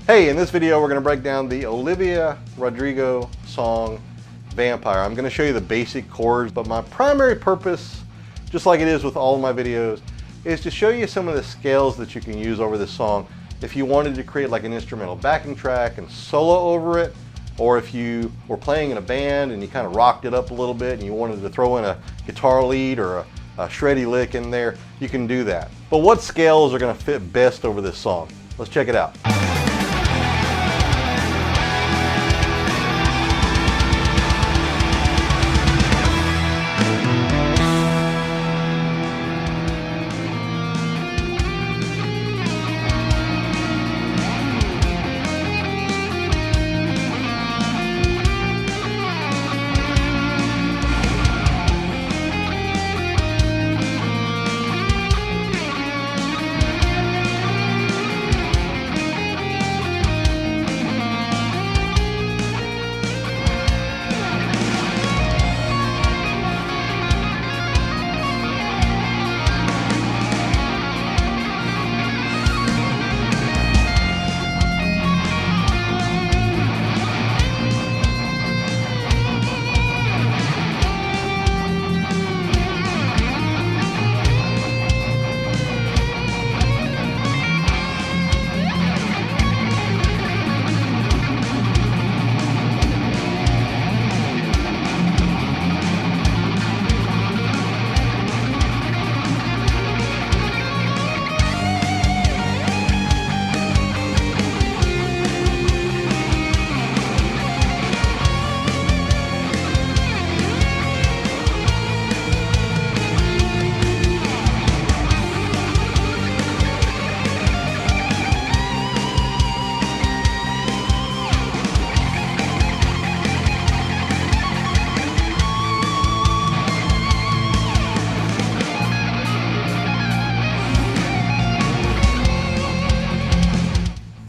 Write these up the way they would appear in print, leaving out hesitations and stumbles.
Hey, in this video we're going to break down the Olivia Rodrigo song Vampire. I'm going to show you the basic chords, but my primary purpose, just like it is with all of my videos, is to show you some of the scales that you can use over this song if you wanted to create like an instrumental backing track and solo over it, or if you were playing in a band and you kind of rocked it up a little bit and you wanted to throw in a guitar lead or a shreddy lick in there, you can do that. But what scales are going to fit best over this song? Let's check it out.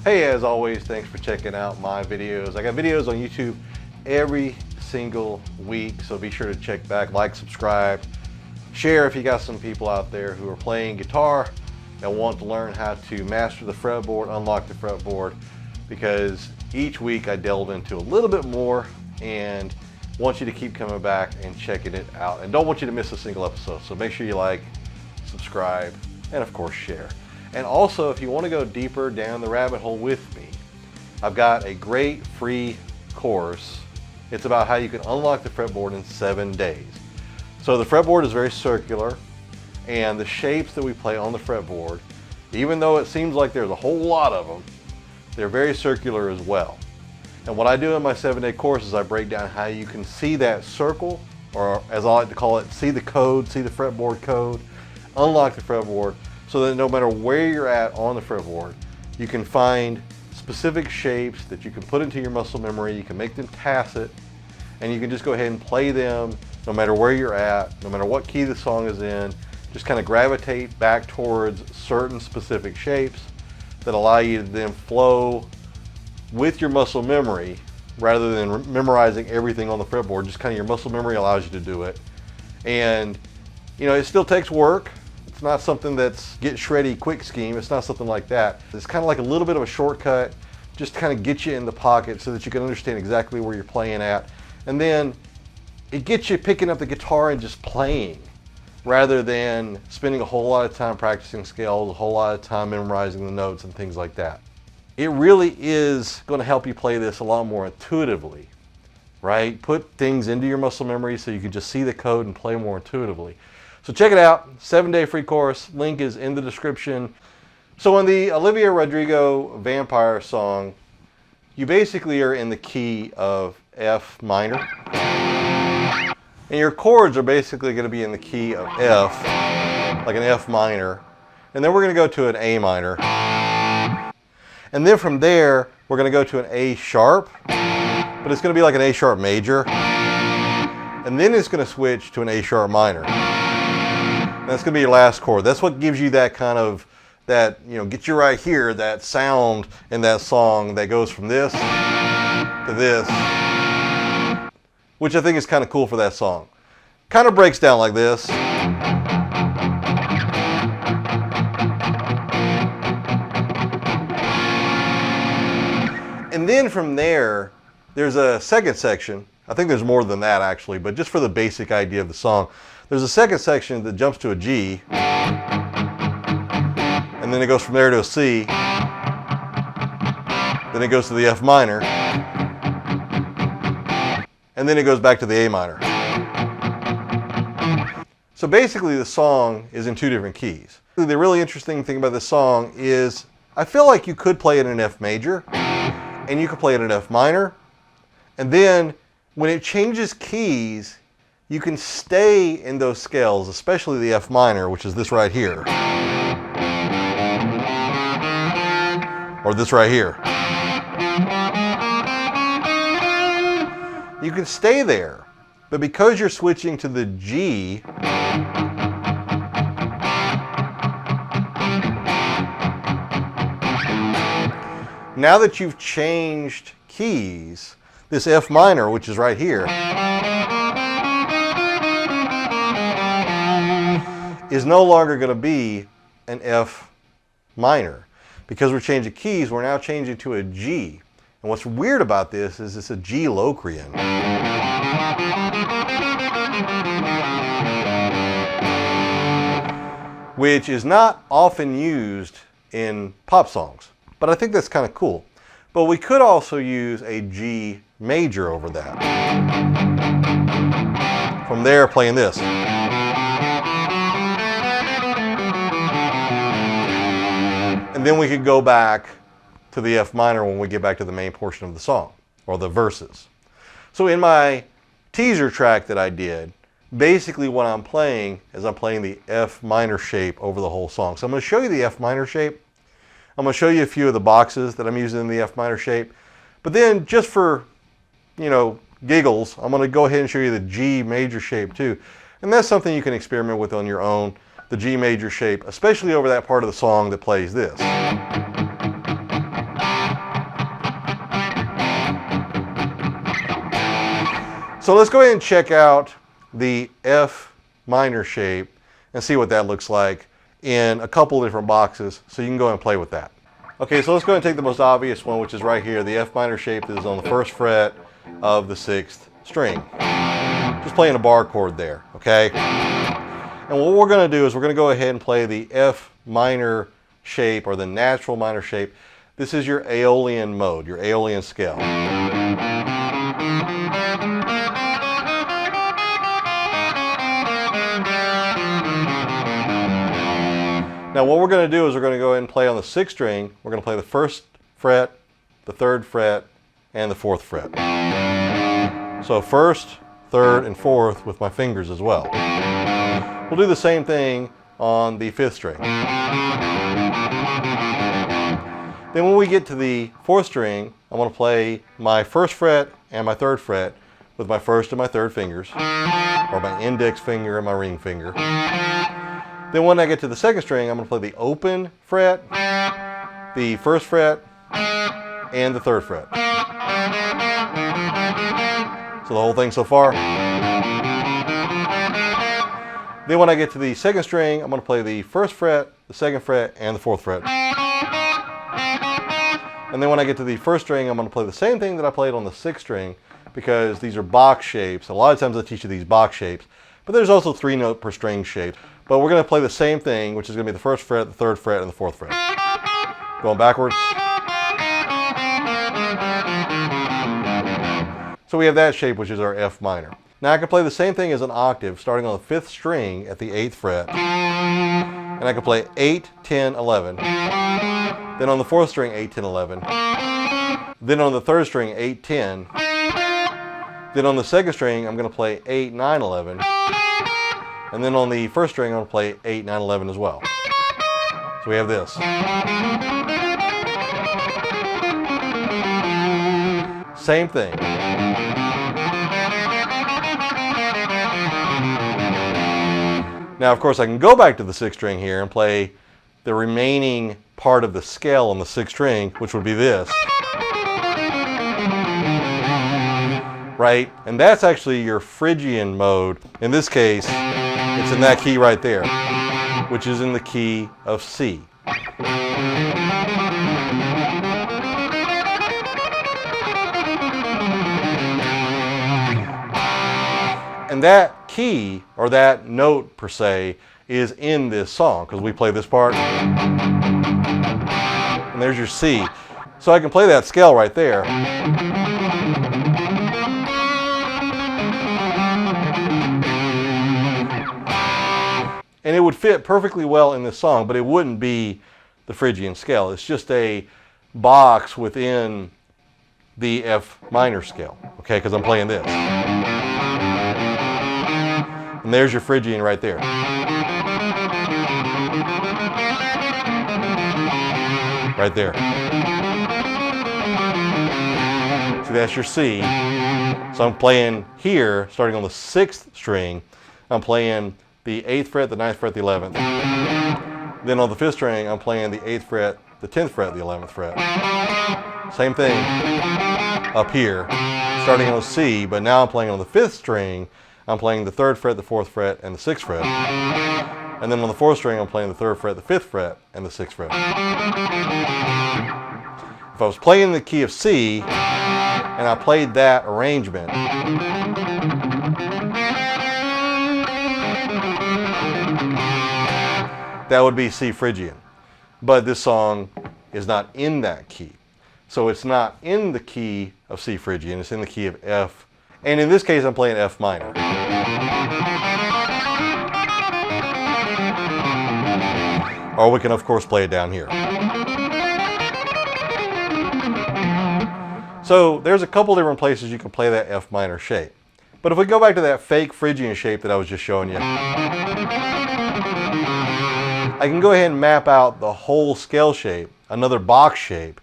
Hey, as always, thanks for checking out my videos. I got videos on YouTube every single week, so be sure to check back, like, subscribe, share if you got some people out there who are playing guitar and want to learn how to master the fretboard, unlock the fretboard, because each week I delve into a little bit more and want you to keep coming back and checking it out. And don't want you to miss a single episode, so make sure you like, subscribe, and of course share. And also, if you want to go deeper down the rabbit hole with me, I've got a great free course. It's about how you can unlock the fretboard in 7 days. So the fretboard is very circular, and the shapes that we play on the fretboard, even though it seems like there's a whole lot of them, they're very circular as well. And what I do in my 7-day course is I break down how you can see that circle, or as I like to call it, see the code, see the fretboard code, unlock the fretboard, so that no matter where you're at on the fretboard, you can find specific shapes that you can put into your muscle memory, you can make them tacit, and you can just go ahead and play them no matter where you're at, no matter what key the song is in. Just kind of gravitate back towards certain specific shapes that allow you to then flow with your muscle memory rather than memorizing everything on the fretboard. Just kind of your muscle memory allows you to do it. And you know, it still takes work. It's not something that's get shreddy quick scheme. It's not something like that. It's kind of like a little bit of a shortcut, just to kind of get you in the pocket so that you can understand exactly where you're playing at. And then it gets you picking up the guitar and just playing rather than spending a whole lot of time practicing scales, a whole lot of time memorizing the notes and things like that. It really is going to help you play this a lot more intuitively, right? Put things into your muscle memory so you can just see the code and play more intuitively. So check it out, 7-day free course, link is in the description. So in the Olivia Rodrigo Vampire song, you basically are in the key of F minor. And your chords are basically going to be in the key of F, like an F minor. And then we're going to go to an A minor. And then from there, we're going to go to an A sharp, but it's going to be like an A sharp major. And then it's going to switch to an A sharp minor. That's going to be your last chord. That's what gives you that kind of, that, you know, get you right here, that sound in that song that goes from this to this, which I think is kind of cool for that song. Kind of breaks down like this. And then from there, there's a second section. I think there's more than that actually, but just for the basic idea of the song, there's a second section that jumps to a G, and then it goes from there to a C, then it goes to the F minor, and then it goes back to the A minor. So basically the song is in two different keys. The really interesting thing about this song is I feel like you could play it in F major, and you could play it in F minor, and then when it changes keys, you can stay in those scales, especially the F minor, which is this right here, or this right here. You can stay there, but because you're switching to the G, now that you've changed keys, this F minor, which is right here, is no longer going to be an F minor. Because we're changing keys, we're now changing to a G. And what's weird about this is it's a G Locrian. Which is not often used in pop songs. But I think that's kind of cool. But we could also use a G major over that. From there, playing this. And then we could go back to the F minor when we get back to the main portion of the song, or the verses. So in my teaser track that I did, basically what I'm playing is I'm playing the F minor shape over the whole song. So I'm going to show you the F minor shape. I'm going to show you a few of the boxes that I'm using in the F minor shape. But then just for, giggles, I'm going to go ahead and show you the G major shape too. And that's something you can experiment with on your own, the G major shape, especially over that part of the song that plays this. So let's go ahead and check out the F minor shape and see what that looks like in a couple of different boxes, so you can go and play with that. Okay, so let's go ahead and take the most obvious one, which is right here. The F minor shape is on the first fret of the 6th string. Just playing a bar chord there, okay? And what we're going to do is we're going to go ahead and play the F minor shape, or the natural minor shape. This is your Aeolian mode, your Aeolian scale. Now what we're going to do is we're going to go ahead and play on the 6th string. We're going to play the 1st fret, the 3rd fret, and the 4th fret. So 1st, 3rd, and 4th with my fingers as well. We'll do the same thing on the 5th string. Then when we get to the 4th string, I'm going to play my 1st fret and my 3rd fret with my 1st and my 3rd fingers, or my index finger and my ring finger. Then when I get to the 2nd string, I'm going to play the open fret, the 1st fret, and the 3rd fret. So the whole thing so far. Then when I get to the 2nd string, I'm going to play the 1st fret, the 2nd fret, and the 4th fret. And then when I get to the 1st string, I'm going to play the same thing that I played on the 6th string, because these are box shapes. A lot of times I teach you these box shapes, but there's also 3-note per string shape. But we're going to play the same thing, which is going to be the 1st fret, the 3rd fret, and the 4th fret. Going backwards. So we have that shape, which is our F minor. Now I can play the same thing as an octave, starting on the 5th string at the 8th fret. And I can play 8, 10, 11. Then on the 4th string, 8, 10, 11. Then on the 3rd string, 8, 10. Then on the 2nd string, I'm going to play 8, 9, 11. And then on the 1st string, I'm going to play 8, 9, 11 as well. So we have this. Same thing. Now, of course, I can go back to the 6th string here and play the remaining part of the scale on the 6th string, which would be this. Right? And that's actually your Phrygian mode. In this case, it's in that key right there, which is in the key of C. And that key, or that note per se, is in this song, because we play this part. And there's your C. So I can play that scale right there. And it would fit perfectly well in this song, but it wouldn't be the Phrygian scale. It's just a box within the F minor scale, okay, because I'm playing this. And there's your Phrygian right there. Right there. See, that's your C. So I'm playing here, starting on the 6th string. I'm playing the 8th fret, the 9th fret, the 11th. Then on the 5th string, I'm playing the 8th fret, the 10th fret, the 11th fret. Same thing up here, starting on C, but now I'm playing on the 5th string. I'm playing the 3rd fret, the 4th fret, and the 6th fret. And then on the 4th string, I'm playing the 3rd fret, the 5th fret, and the 6th fret. If I was playing the key of C, and I played that arrangement, that would be C Phrygian. But this song is not in that key. So it's not in the key of C Phrygian, it's in the key of F. And in this case, I'm playing F minor. Or we can, of course, play it down here. So there's a couple different places you can play that F minor shape. But if we go back to that fake Phrygian shape that I was just showing you, I can go ahead and map out the whole scale shape, another box shape,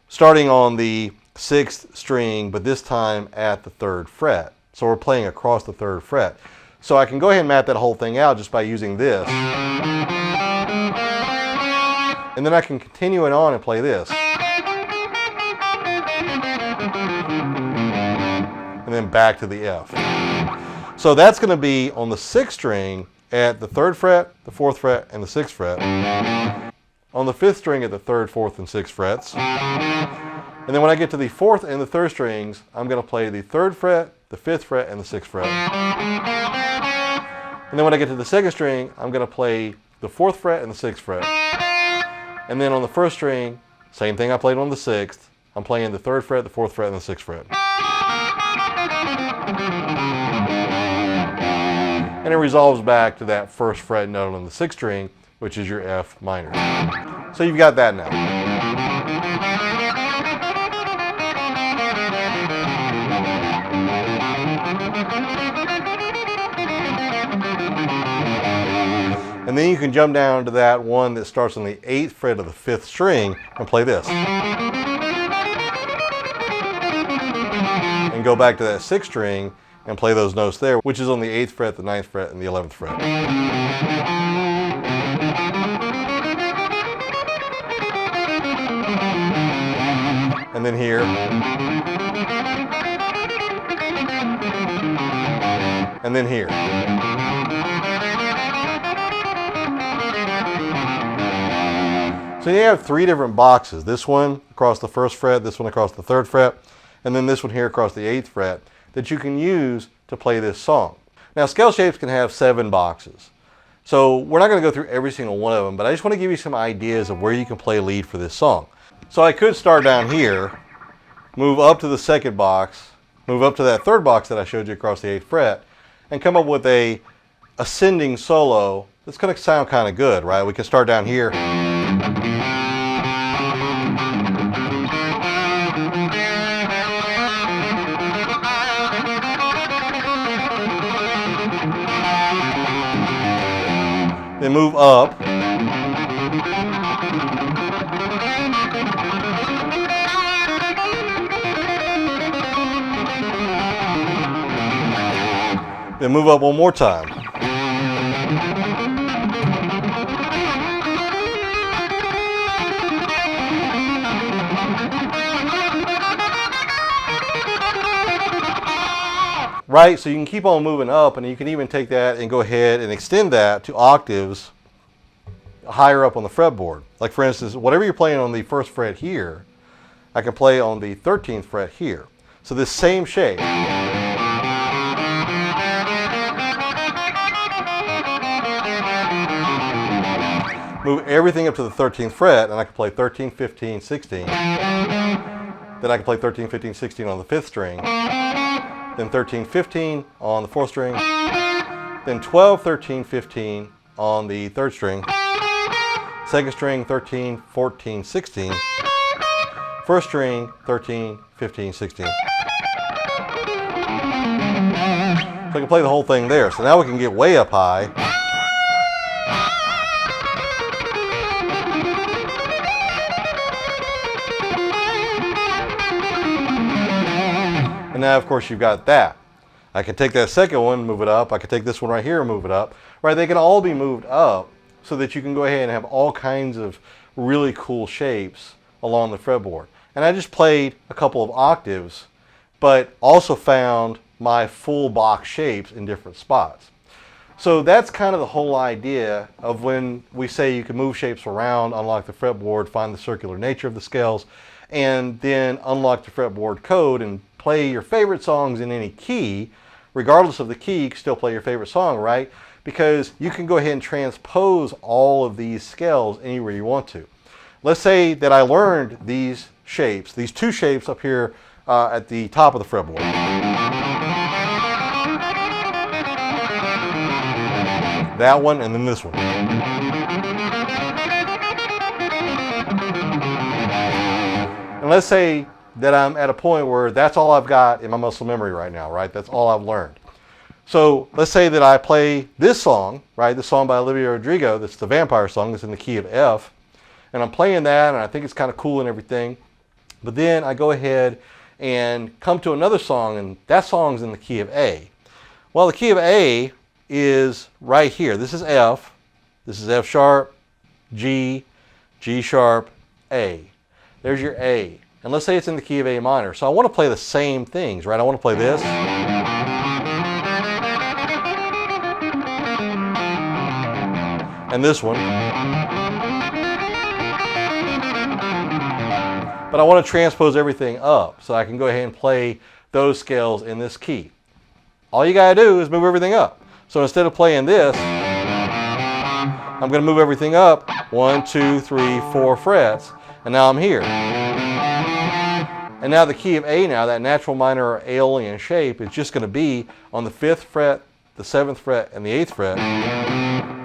starting on the 6th string, but this time at the 3rd fret. So we're playing across the 3rd fret. So I can go ahead and map that whole thing out just by using this. And then I can continue it on and play this. And then back to the F. So that's going to be on the 6th string at the 3rd fret, the 4th fret, and the 6th fret. On the 5th string at the 3rd, 4th, and 6th frets. And then when I get to the 4th and the 3rd strings, I'm going to play the 3rd fret, the 5th fret, and the 6th fret. And then when I get to the 2nd string, I'm going to play the 4th fret and the 6th fret. And then on the 1st string, same thing I played on the 6th, I'm playing the 3rd fret, the 4th fret, and the 6th fret. And it resolves back to that 1st fret note on the 6th string, which is your F minor. So you've got that now. And then you can jump down to that one that starts on the 8th fret of the 5th string and play this. And go back to that 6th string and play those notes there, which is on the 8th fret, the 9th fret, and the 11th fret. And then here. And then here. So you have 3 different boxes. This one across the 1st fret, this one across the 3rd fret, and then this one here across the 8th fret that you can use to play this song. Now scale shapes can have 7 boxes. So we're not going to go through every single one of them, but I just want to give you some ideas of where you can play lead for this song. So I could start down here, move up to the 2nd box, move up to that 3rd box that I showed you across the 8th fret, and come up with a ascending solo that's going to sound kind of good, right? We can start down here. Then move up. Then move up one more time. Right, so you can keep on moving up, and you can even take that and go ahead and extend that to octaves higher up on the fretboard. Like for instance, whatever you're playing on the 1st fret here, I can play on the 13th fret here. So this same shape. move everything up to the 13th fret, and I can play 13, 15, 16. Then I can play 13, 15, 16 on the 5th string. Then 13, 15 on the 4th string. Then 12, 13, 15 on the 3rd string. 2nd string, 13, 14, 16. 1st string, 13, 15, 16. So I can play the whole thing there. So now we can get way up high. And now, of course, you've got that. I can take that second one, move it up. I can take this one right here and move it up. Right? They can all be moved up so that you can go ahead and have all kinds of really cool shapes along the fretboard. And I just played a couple of octaves, but also found my full box shapes in different spots. So that's kind of the whole idea of when we say you can move shapes around, unlock the fretboard, find the circular nature of the scales, and then unlock the fretboard code and play your favorite songs in any key. Regardless of the key, you can still play your favorite song, right? Because you can go ahead and transpose all of these scales anywhere you want to. Let's say that I learned these shapes, these two shapes up here at the top of the fretboard. That one and then this one. And let's say that I'm at a point where that's all I've got in my muscle memory right now, right? That's all I've learned. So let's say that I play this song, right? This song by Olivia Rodrigo, that's the vampire song, that's in the key of F. And I'm playing that and I think it's kind of cool and everything. But then I go ahead and come to another song and that song's in the key of A. Well, the key of A is right here. This is F. This is F sharp, G, G sharp, A. There's your A. And let's say it's in the key of A minor. So I want to play the same things, right? I want to play this. And this one. But I want to transpose everything up so I can go ahead and play those scales in this key. All you got to do is move everything up. So instead of playing this, I'm going to move everything up 1, 2, 3, 4 frets. And now I'm here. And now the key of A now, that natural minor or Aeolian shape, is just going to be on the 5th fret, the 7th fret, and the 8th fret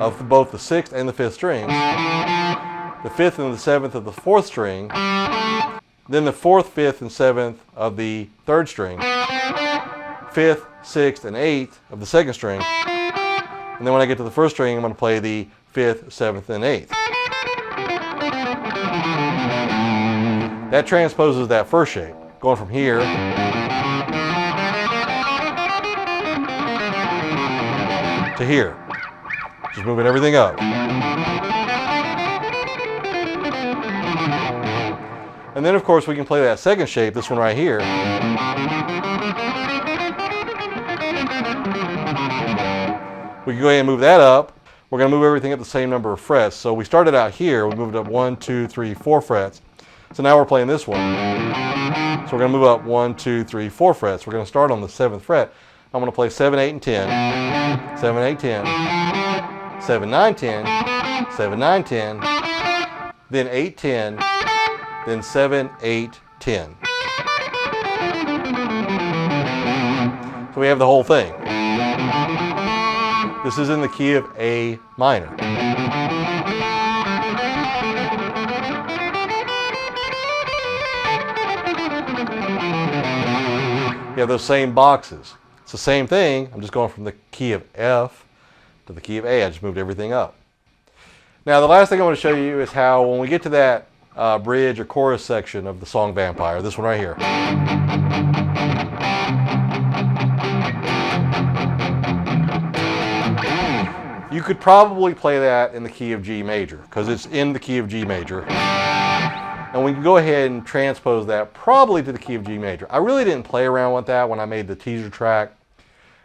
of both the 6th and the 5th strings. The 5th and the 7th of the 4th string. Then the 4th, 5th, and 7th of the 3rd string. 5th, 6th, and 8th of the 2nd string. And then when I get to the 1st string, I'm going to play the 5th, 7th, and 8th. That transposes that first shape, going from here to here. Just moving everything up. And then, of course, we can play that second shape, this one right here. We can go ahead and move that up. We're going to move everything up the same number of frets. So we started out here, we moved up 1, 2, 3, 4 frets. So now we're playing this one. So we're going to move up 1, 2, 3, 4 frets. We're going to start on the 7th fret. I'm going to play 7, 8, and 10. 7, 8, 10. 7, 9, 10. 7, 9, 10. Then 8, 10. Then 7, 8, 10. So we have the whole thing. This is in the key of A minor. You have those same boxes. It's the same thing. I'm just going from the key of F to the key of A. I just moved everything up. Now the last thing I want to show you is how when we get to that bridge or chorus section of the song Vampire, this one right here. You could probably play that in the key of G major because it's in the key of G major. And we can go ahead and transpose that probably to the key of G major. I really didn't play around with that when I made the teaser track,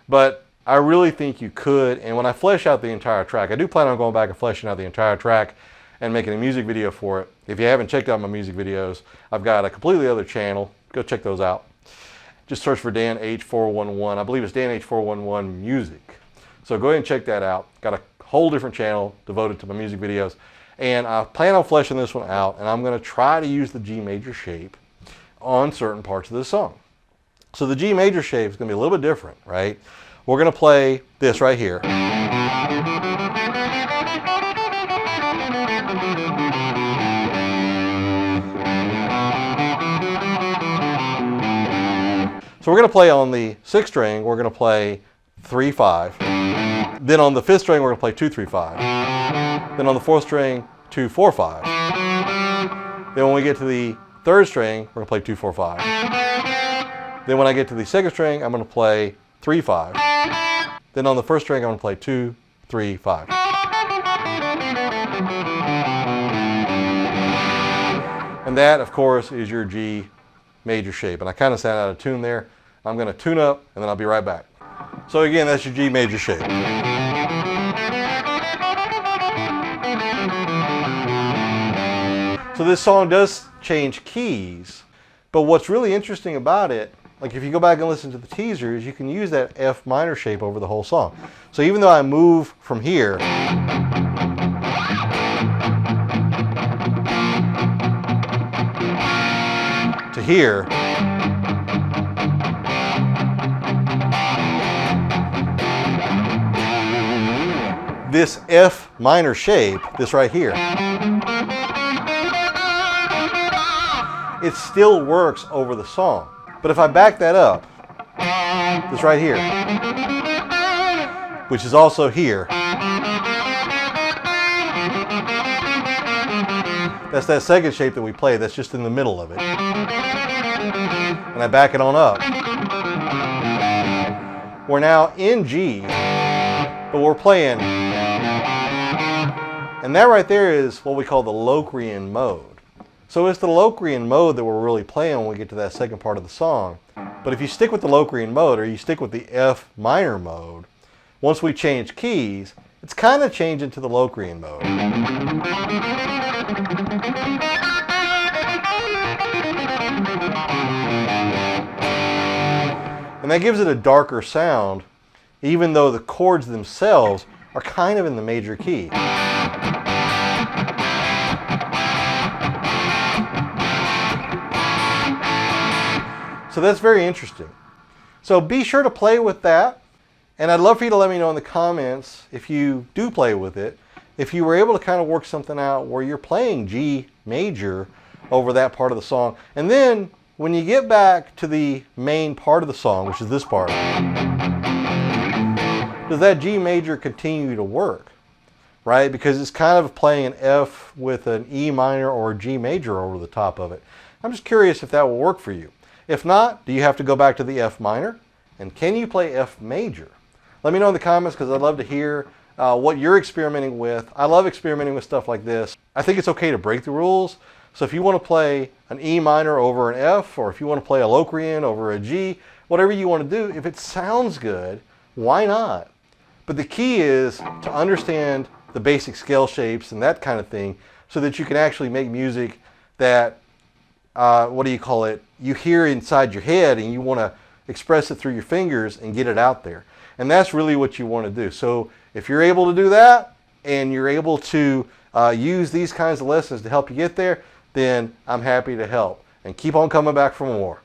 but I really think you could. And when I flesh out the entire track, I do plan on going back and fleshing out the entire track and making a music video for it. If you haven't checked out my music videos, I've got a completely other channel. Go check those out. Just search for Dan H411. I believe it's Dan H411 Music. So go ahead and check that out. Got a whole different channel devoted to my music videos. And I plan on fleshing this one out, and I'm going to try to use the G major shape on certain parts of the song. So the G major shape is going to be a little bit different, right? We're going to play this right here. So we're going to play on the 6th string, we're going to play 3-5. Then on the 5th string, we're going to play 2-3-5. Then on the 4th string, 2-4-5. Then when we get to the 3rd string, we're going to play 2-4-5. Then when I get to the 2nd string, I'm going to play 3-5. Then on the 1st string, I'm going to play 2-3-5. And that, of course, is your G major shape. And I kind of sound out of tune there. I'm going to tune up, and then I'll be right back. So again, that's your G major shape. So this song does change keys, but what's really interesting about it, like if you go back and listen to the teasers, you can use that F minor shape over the whole song. So even though I move from here to here, this F minor shape, this right here, it still works over the song. But if I back that up, this right here, which is also here, that's that second shape that we played, that's just in the middle of it. And I back it on up. We're now in G, but we're playing. And that right there is what we call the Locrian mode. So it's the Locrian mode that we're really playing when we get to that second part of the song. But if you stick with the Locrian mode, or you stick with the F minor mode, once we change keys, it's kind of changing to the Locrian mode. And that gives it a darker sound, even though the chords themselves are kind of in the major key. So that's very interesting. So be sure to play with that. And I'd love for you to let me know in the comments if you do play with it, if you were able to kind of work something out where you're playing G major over that part of the song. And then when you get back to the main part of the song, which is this part, does that G major continue to work? Right? Because it's kind of playing an F with an E minor or a G major over the top of it. I'm just curious if that will work for you. If not, do you have to go back to the F minor? And can you play F major? Let me know in the comments, because I'd love to hear what you're experimenting with. I love experimenting with stuff like this. I think it's okay to break the rules. So if you want to play an E minor over an F, or if you want to play a Locrian over a G, whatever you want to do, if it sounds good, why not? But the key is to understand the basic scale shapes and that kind of thing, so that you can actually make music that, you hear inside your head, and you want to express it through your fingers and get it out there. And that's really what you want to do. So if you're able to do that, and you're able to use these kinds of lessons to help you get there, then I'm happy to help. And keep on coming back for more.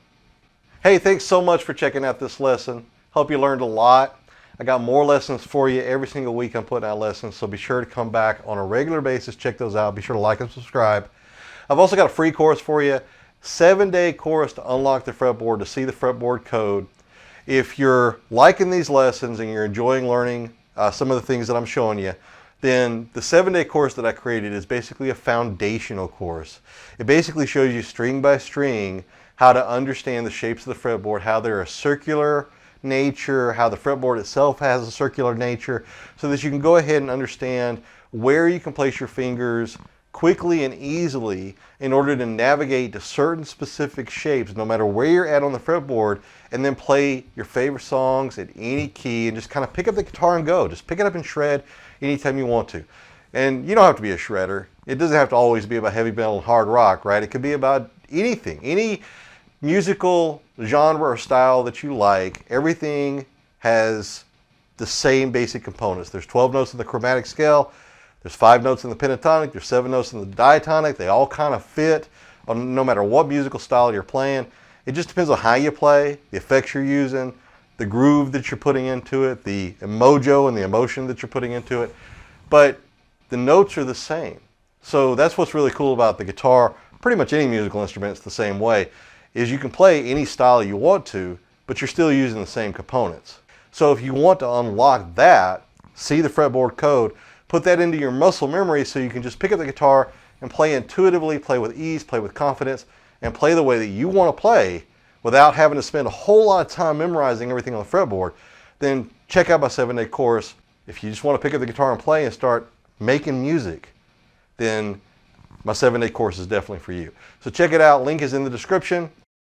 Hey, thanks so much for checking out this lesson. Hope you learned a lot. I got more lessons for you. Every single week I'm putting out lessons, so be sure to come back on a regular basis. Check those out. Be sure to like and subscribe. I've also got a free course for you. 7-day course to unlock the fretboard, to see the fretboard code. If you're liking these lessons and you're enjoying learning some of the things that I'm showing you, then the 7-day course that I created is basically a foundational course. It basically shows you string by string how to understand the shapes of the fretboard, how they're a circular nature, how the fretboard itself has a circular nature, so that you can go ahead and understand where you can place your fingers quickly and easily in order to navigate to certain specific shapes, no matter where you're at on the fretboard, and then play your favorite songs at any key and just kind of pick up the guitar and go. Just pick it up and shred anytime you want to. And you don't have to be a shredder. It doesn't have to always be about heavy metal and hard rock, right? It could be about anything, any musical genre or style that you like. Everything has the same basic components. There's 12 notes in the chromatic scale. There's 5 notes in the pentatonic, there's 7 notes in the diatonic. They all kind of fit on no matter what musical style you're playing. It just depends on how you play, the effects you're using, the groove that you're putting into it, the mojo and the emotion that you're putting into it. But the notes are the same. So that's what's really cool about the guitar. Pretty much any musical instrument's the same way, is you can play any style you want to, but you're still using the same components. So if you want to unlock that, see the fretboard code, put that into your muscle memory so you can just pick up the guitar and play intuitively, play with ease, play with confidence, and play the way that you want to play without having to spend a whole lot of time memorizing everything on the fretboard, then check out my 7-day course. If you just want to pick up the guitar and play and start making music, then my 7-day course is definitely for you. So check it out. Link is in the description.